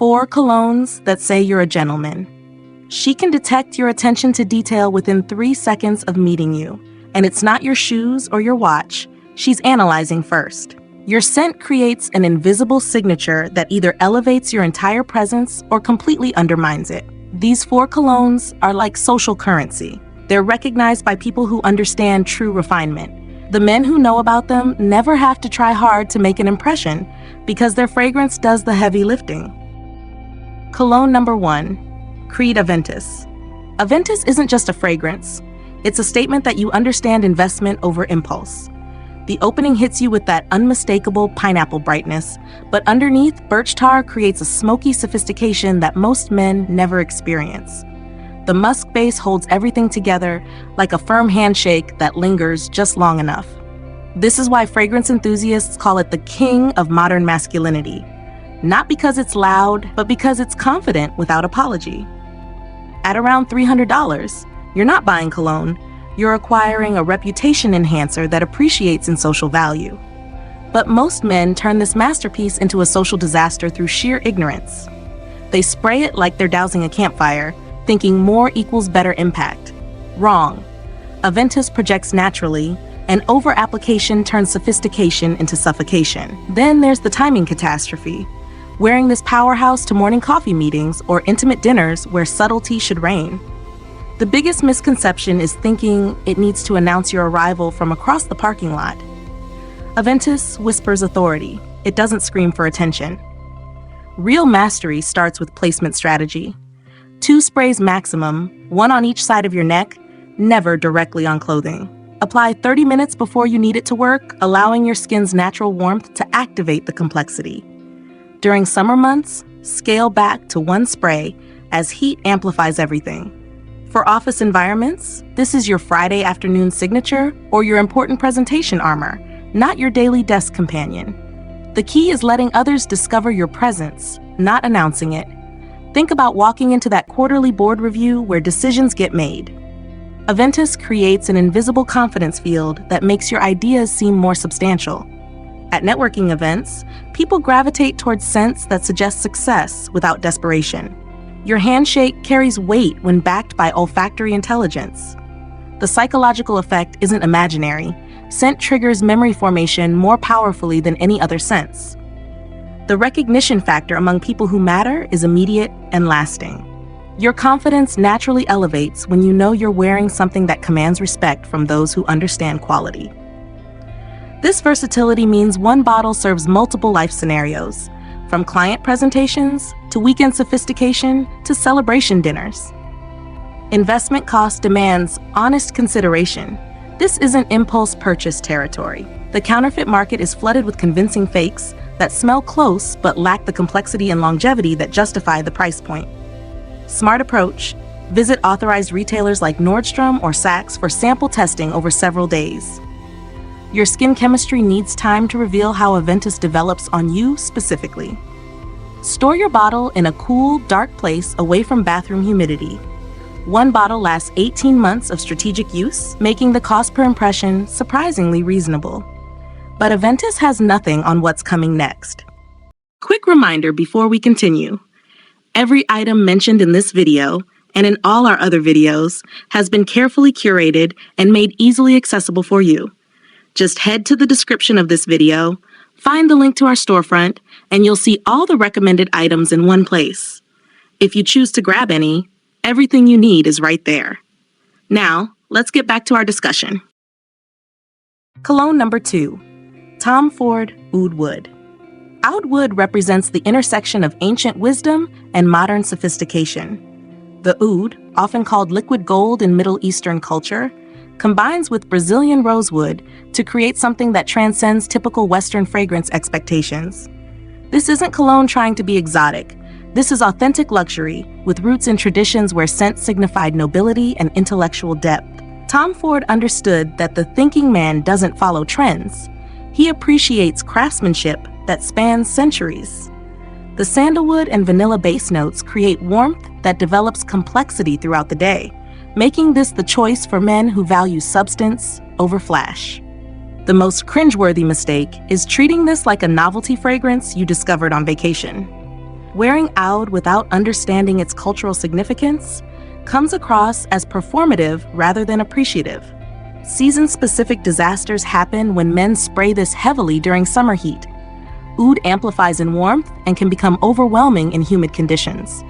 4 colognes that say you're a gentleman. She can detect your attention to detail within 3 seconds of meeting you, and it's not your shoes or your watch. She's analyzing first. Your scent creates an invisible signature that either elevates your entire presence or completely undermines it. These 4 colognes are like social currency. They're recognized by people who understand true refinement. The men who know about them never have to try hard to make an impression because their fragrance does the heavy lifting. Cologne number 1, Creed Aventus. Aventus isn't just a fragrance. It's a statement that you understand investment over impulse. The opening hits you with that unmistakable pineapple brightness, but underneath, birch tar creates a smoky sophistication that most men never experience. The musk base holds everything together like a firm handshake that lingers just long enough. This is why fragrance enthusiasts call it the king of modern masculinity. Not because it's loud, but because it's confident without apology. At around $300, you're not buying cologne, you're acquiring a reputation enhancer that appreciates in social value. But most men turn this masterpiece into a social disaster through sheer ignorance. They spray it like they're dousing a campfire, thinking more equals better impact. Wrong. Aventus projects naturally, and over-application turns sophistication into suffocation. Then there's the timing catastrophe. Wearing this powerhouse to morning coffee meetings or intimate dinners where subtlety should reign. The biggest misconception is thinking it needs to announce your arrival from across the parking lot. Aventus whispers authority. It doesn't scream for attention. Real mastery starts with placement strategy. 2 sprays maximum, 1 on each side of your neck, never directly on clothing. Apply 30 minutes before you need it to work, allowing your skin's natural warmth to activate the complexity. During summer months, scale back to 1 spray as heat amplifies everything. For office environments, this is your Friday afternoon signature or your important presentation armor, not your daily desk companion. The key is letting others discover your presence, not announcing it. Think about walking into that quarterly board review where decisions get made. Aventus creates an invisible confidence field that makes your ideas seem more substantial. At networking events, people gravitate towards scents that suggest success without desperation. Your handshake carries weight when backed by olfactory intelligence. The psychological effect isn't imaginary. Scent triggers memory formation more powerfully than any other sense. The recognition factor among people who matter is immediate and lasting. Your confidence naturally elevates when you know you're wearing something that commands respect from those who understand quality. This versatility means 1 bottle serves multiple life scenarios, from client presentations to weekend sophistication to celebration dinners. Investment cost demands honest consideration. This isn't impulse purchase territory. The counterfeit market is flooded with convincing fakes that smell close but lack the complexity and longevity that justify the price point. Smart approach. Visit authorized retailers like Nordstrom or Saks for sample testing over several days. Your skin chemistry needs time to reveal how Aventus develops on you specifically. Store your bottle in a cool, dark place away from bathroom humidity. 1 bottle lasts 18 months of strategic use, making the cost per impression surprisingly reasonable. But Aventus has nothing on what's coming next. Quick reminder before we continue. Every item mentioned in this video, and in all our other videos, has been carefully curated and made easily accessible for you. Just head to the description of this video, find the link to our storefront, and you'll see all the recommended items in one place. If you choose to grab any, everything you need is right there. Now, let's get back to our discussion. Cologne number 2, Tom Ford Oud Wood. Oud Wood represents the intersection of ancient wisdom and modern sophistication. The oud, often called liquid gold in Middle Eastern culture, combines with Brazilian rosewood to create something that transcends typical Western fragrance expectations. This isn't cologne trying to be exotic. This is authentic luxury, with roots in traditions where scent signified nobility and intellectual depth. Tom Ford understood that the thinking man doesn't follow trends. He appreciates craftsmanship that spans centuries. The sandalwood and vanilla base notes create warmth that develops complexity throughout the day, making this the choice for men who value substance over flash. The most cringeworthy mistake is treating this like a novelty fragrance you discovered on vacation. Wearing 𝐲𝐬 without understanding its cultural significance comes across as performative rather than appreciative. Season-specific disasters happen when men spray this heavily during summer heat. Oud amplifies in warmth and can become overwhelming in humid conditions.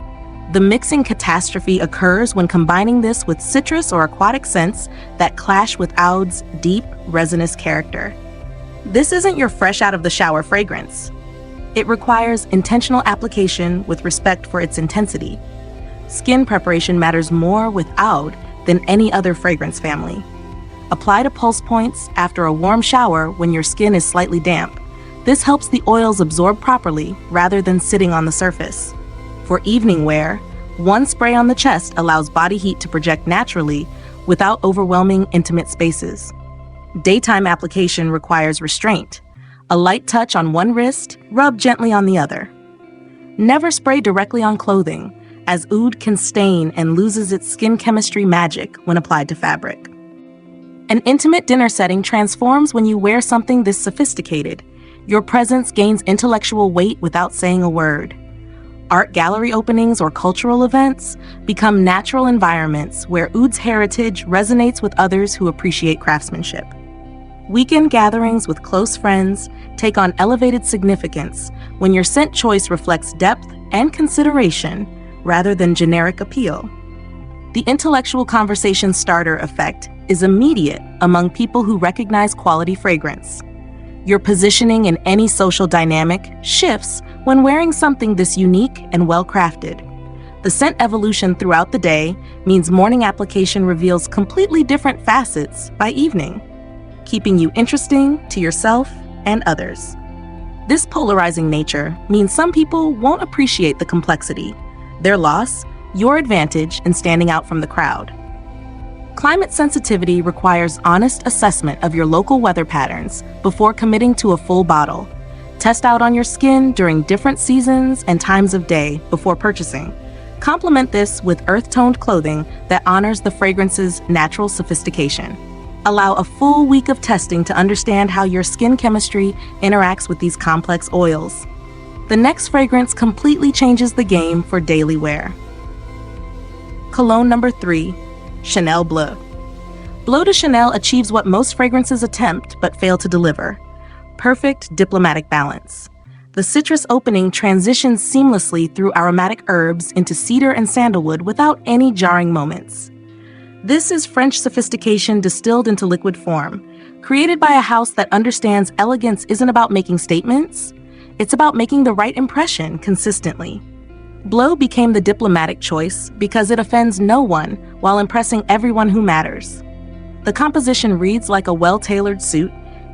The mixing catastrophe occurs when combining this with citrus or aquatic scents that clash with 𝐲𝐬's deep, resinous character. This isn't your fresh-out-of-the-shower fragrance. It requires intentional application with respect for its intensity. Skin preparation matters more with 𝐲𝐬 than any other fragrance family. Apply to pulse points after a warm shower when your skin is slightly damp. This helps the oils absorb properly rather than sitting on the surface. For evening wear, one spray on the chest allows body heat to project naturally without overwhelming intimate spaces. Daytime application requires restraint. A light touch on one wrist, rub gently on the other. Never spray directly on clothing, as oud can stain and loses its skin chemistry magic when applied to fabric. An intimate dinner setting transforms when you wear something this sophisticated. Your presence gains intellectual weight without saying a word. Art gallery openings or cultural events become natural environments where oud's heritage resonates with others who appreciate craftsmanship. Weekend gatherings with close friends take on elevated significance when your scent choice reflects depth and consideration rather than generic appeal. The intellectual conversation starter effect is immediate among people who recognize quality fragrance. Your positioning in any social dynamic shifts when wearing something this unique and well-crafted. The scent evolution throughout the day means morning application reveals completely different facets by evening, keeping you interesting to yourself and others. This polarizing nature means some people won't appreciate the complexity, their loss, your advantage in standing out from the crowd. Climate sensitivity requires honest assessment of your local weather patterns before committing to a full bottle. Test out on your skin during different seasons and times of day before purchasing. Complement this with earth-toned clothing that honors the fragrance's natural sophistication. Allow a full week of testing to understand how your skin chemistry interacts with these complex oils. The next fragrance completely changes the game for daily wear. Cologne number 3. Chanel Bleu. Bleu de Chanel achieves what most fragrances attempt but fail to deliver: perfect diplomatic balance. The citrus opening transitions seamlessly through aromatic herbs into cedar and sandalwood without any jarring moments. This is French sophistication distilled into liquid form. Created by a house that understands elegance isn't about making statements, it's about making the right impression consistently. Bleu became the diplomatic choice because it offends no one while impressing everyone who matters. The composition reads like a well-tailored suit.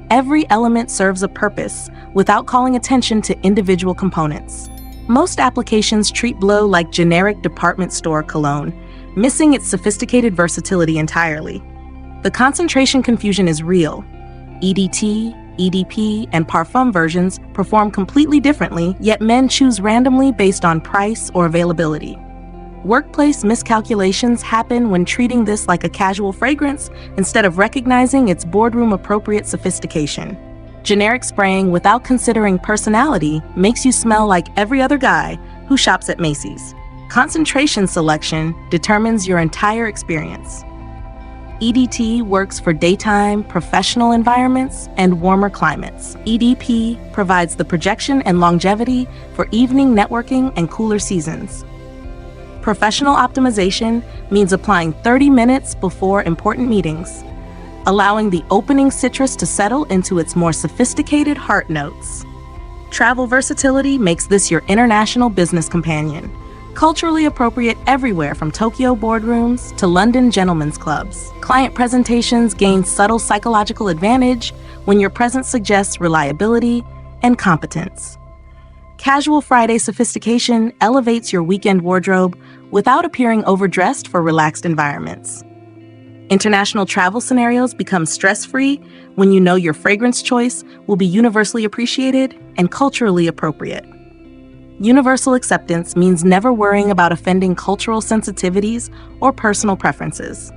Every element serves a purpose without calling attention to individual components. Most applications treat Bleu like generic department store cologne, missing its sophisticated versatility entirely. The concentration confusion is real. EDT, EDP, and parfum versions perform completely differently, yet men choose randomly based on price or availability. Workplace miscalculations happen when treating this like a casual fragrance instead of recognizing its boardroom-appropriate sophistication. Generic spraying without considering personality makes you smell like every other guy who shops at Macy's. Concentration selection determines your entire experience. EDT works for daytime, professional environments, and warmer climates. EDP provides the projection and longevity for evening networking and cooler seasons. Professional optimization means applying 30 minutes before important meetings, allowing the opening citrus to settle into its more sophisticated heart notes. Travel versatility makes this your international business companion, culturally appropriate everywhere from Tokyo boardrooms to London gentlemen's clubs. Client presentations gain subtle psychological advantage when your presence suggests reliability and competence. Casual Friday sophistication elevates your weekend wardrobe without appearing overdressed for relaxed environments. International travel scenarios become stress-free when you know your fragrance choice will be universally appreciated and culturally appropriate. Universal acceptance means never worrying about offending cultural sensitivities or personal preferences.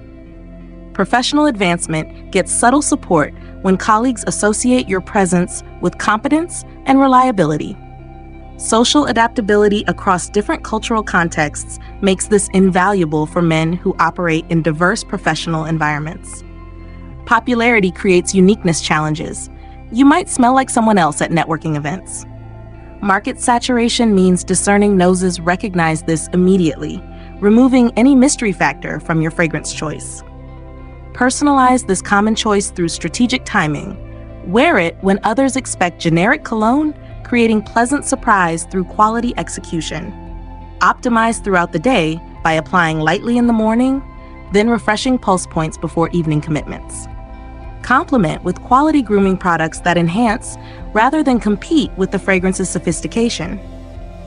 Professional advancement gets subtle support when colleagues associate your presence with competence and reliability. Social adaptability across different cultural contexts makes this invaluable for men who operate in diverse professional environments. Popularity creates uniqueness challenges. You might smell like someone else at networking events. Market saturation means discerning noses recognize this immediately, removing any mystery factor from your fragrance choice. Personalize this common choice through strategic timing. Wear it when others expect generic cologne, creating pleasant surprise through quality execution. Optimize throughout the day by applying lightly in the morning, then refreshing pulse points before evening commitments. Complement with quality grooming products that enhance rather than compete with the fragrance's sophistication.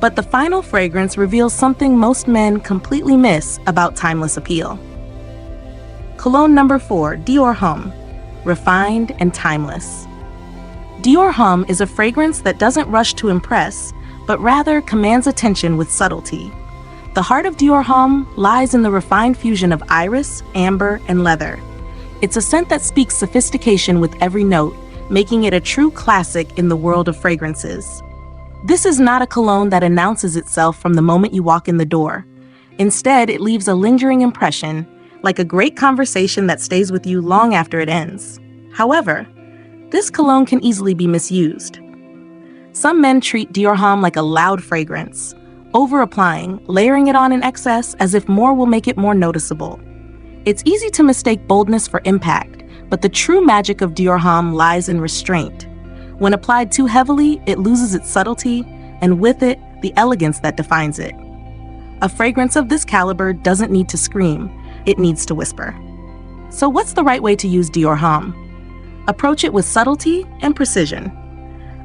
But the final fragrance reveals something most men completely miss about timeless appeal. Cologne number 4, Dior Homme, refined and timeless. Dior Homme is a fragrance that doesn't rush to impress, but rather commands attention with subtlety. The heart of Dior Homme lies in the refined fusion of iris, amber, and leather. It's a scent that speaks sophistication with every note, making it a true classic in the world of fragrances. This is not a cologne that announces itself from the moment you walk in the door. Instead, it leaves a lingering impression, like a great conversation that stays with you long after it ends. However, this cologne can easily be misused. Some men treat Dior Homme like a loud fragrance, over-applying, layering it on in excess as if more will make it more noticeable. It's easy to mistake boldness for impact, but the true magic of Dior Homme lies in restraint. When applied too heavily, it loses its subtlety, and with it, the elegance that defines it. A fragrance of this caliber doesn't need to scream, it needs to whisper. So what's the right way to use Dior Homme? Approach it with subtlety and precision.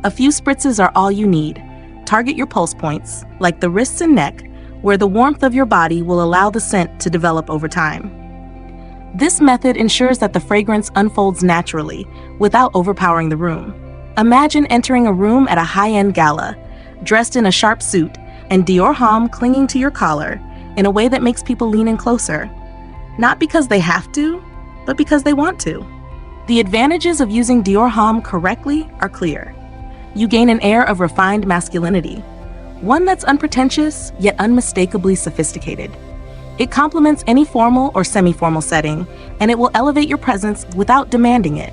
A few spritzes are all you need. Target your pulse points, like the wrists and neck, where the warmth of your body will allow the scent to develop over time. This method ensures that the fragrance unfolds naturally, without overpowering the room. Imagine entering a room at a high-end gala, dressed in a sharp suit, and Dior Homme clinging to your collar in a way that makes people lean in closer. Not because they have to, but because they want to. The advantages of using Dior Homme correctly are clear. You gain an air of refined masculinity, one that's unpretentious yet unmistakably sophisticated. It complements any formal or semi-formal setting, and it will elevate your presence without demanding it.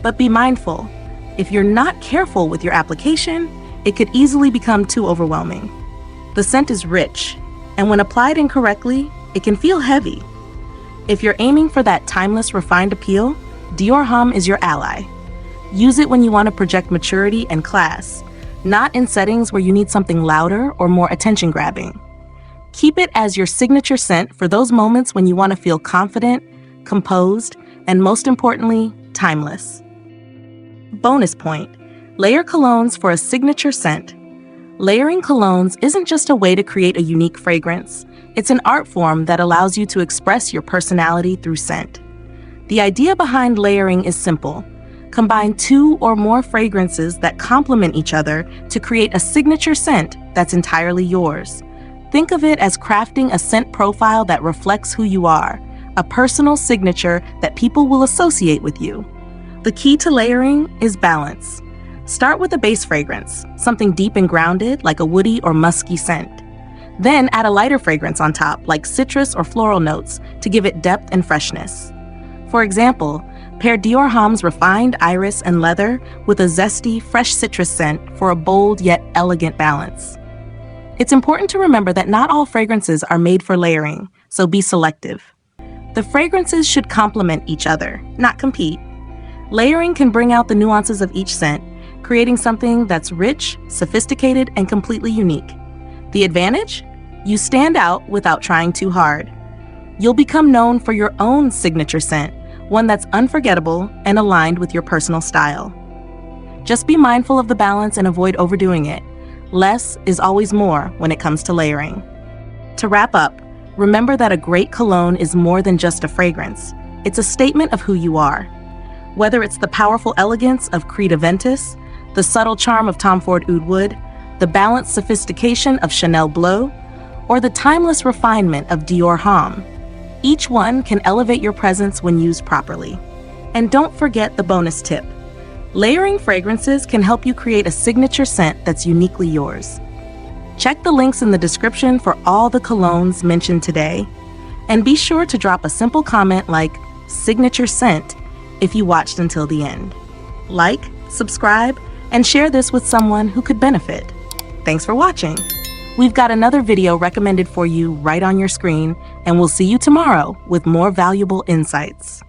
But be mindful, if you're not careful with your application, it could easily become too overwhelming. The scent is rich, and when applied incorrectly, it can feel heavy. If you're aiming for that timeless, refined appeal, Dior Homme is your ally. Use it when you want to project maturity and class, not in settings where you need something louder or more attention-grabbing. Keep it as your signature scent for those moments when you want to feel confident, composed, and most importantly, timeless. Bonus point: layer colognes for a signature scent. Layering colognes isn't just a way to create a unique fragrance. It's an art form that allows you to express your personality through scent. The idea behind layering is simple. Combine 2 or more fragrances that complement each other to create a signature scent that's entirely yours. Think of it as crafting a scent profile that reflects who you are, a personal signature that people will associate with you. The key to layering is balance. Start with a base fragrance, something deep and grounded like a woody or musky scent. Then add a lighter fragrance on top, like citrus or floral notes, to give it depth and freshness. For example, pair Dior Homme's refined iris and leather with a zesty, fresh citrus scent for a bold yet elegant balance. It's important to remember that not all fragrances are made for layering, so be selective. The fragrances should complement each other, not compete. Layering can bring out the nuances of each scent, creating something that's rich, sophisticated, and completely unique. The advantage? You stand out without trying too hard. You'll become known for your own signature scent, one that's unforgettable and aligned with your personal style. Just be mindful of the balance and avoid overdoing it. Less is always more when it comes to layering. To wrap up, remember that a great cologne is more than just a fragrance. It's a statement of who you are. Whether it's the powerful elegance of 𝐲𝐻𝐻, the subtle charm of Tom Ford Oud Wood, the balanced sophistication of Chanel Blow, or the timeless refinement of Dior Homme, each one can elevate your presence when used properly. And don't forget the bonus tip. Layering fragrances can help you create a signature scent that's uniquely yours. Check the links in the description for all the colognes mentioned today. And be sure to drop a simple comment like signature scent if you watched until the end. Like, subscribe, and share this with someone who could benefit. Thanks for watching. We've got another video recommended for you right on your screen, and we'll see you tomorrow with more valuable insights.